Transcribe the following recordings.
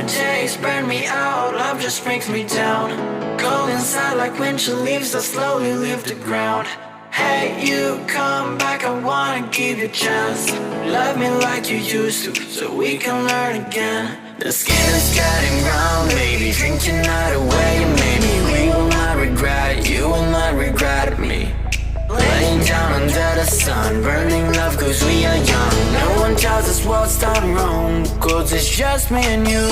days burn me out, love just brings me down. Cold inside like winter leaves that slowly leave the ground. Hey, you come back, I wanna give you a chance. Love me like you used to, so we can learn again. The skin is getting brown, baby, drink your night away. Maybe we will not regret it, you will not regret me. Laying down under the sun, burning love cause we are young. No one tells us what's done wrong, cause it's just me and you.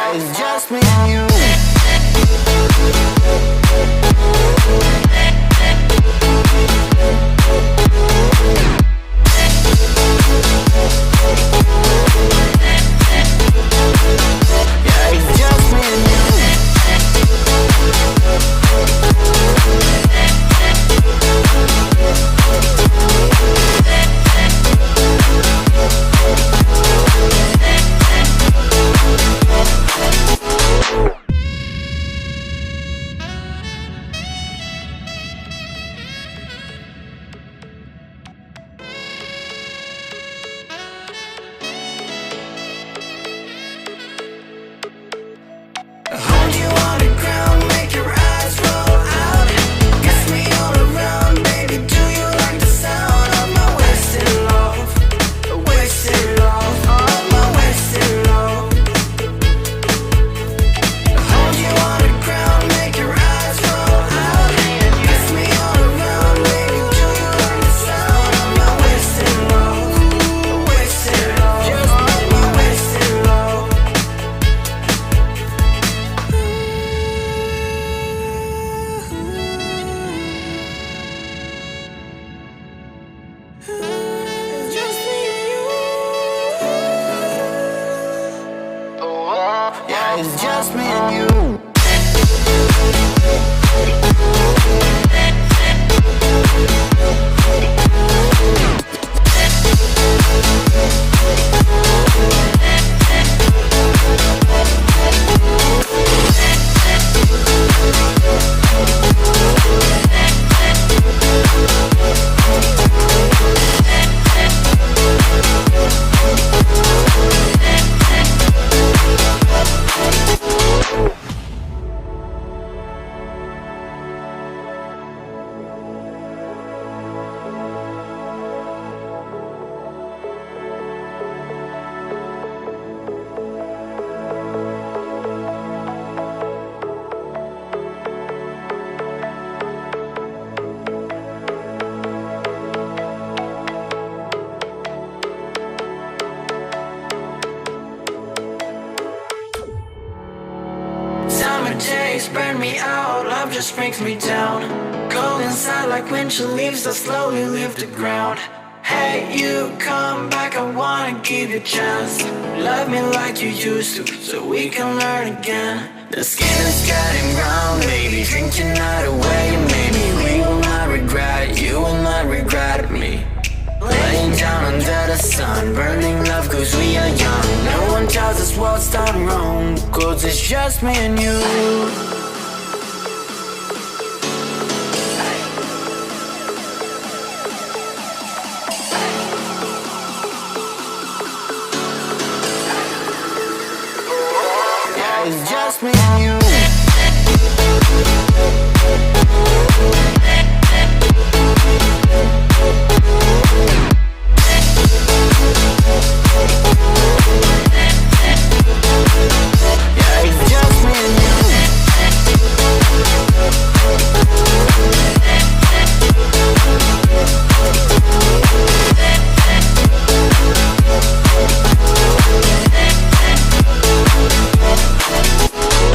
It's just me and you. Yeah, it's just me and you. Hold you on the ground, make your eyes roll out. Kiss me all around, baby, do you like the sound of my wasted love? Wasted love, of my wasted love. Hold you on the ground, make your eyes roll out. Kiss me all around, baby, do you like the sound of my wasted love? Wasted love, just my wasted love. It's just me and you. Yeah, it's just me and you. Summer days burn me out, love just brings me down. Cold inside like winter leaves that slowly leave the ground. Hey, you come back, I wanna give you a chance. Love me like you used to, so we can learn again. The skin is getting brown, baby, drink your night away. Maybe we will not regret it, you will not regret me. Laying down under the sun, burning love cause we are young. No one tells us what's done wrong, cause it's just me and you. Yeah, it's just me and you. Yeah, it's just me and you.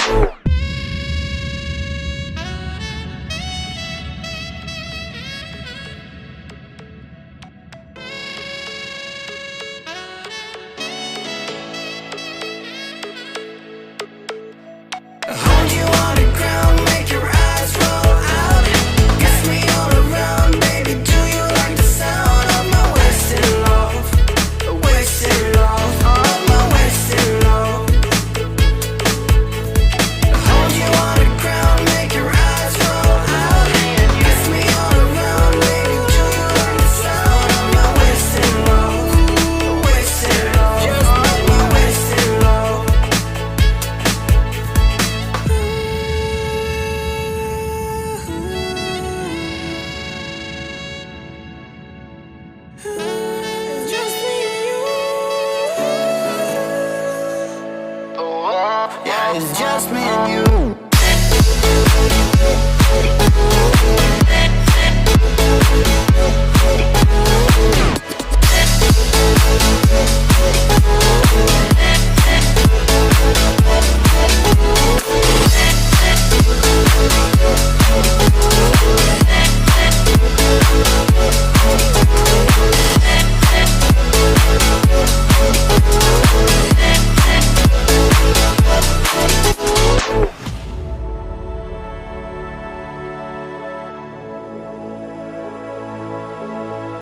Oh. you.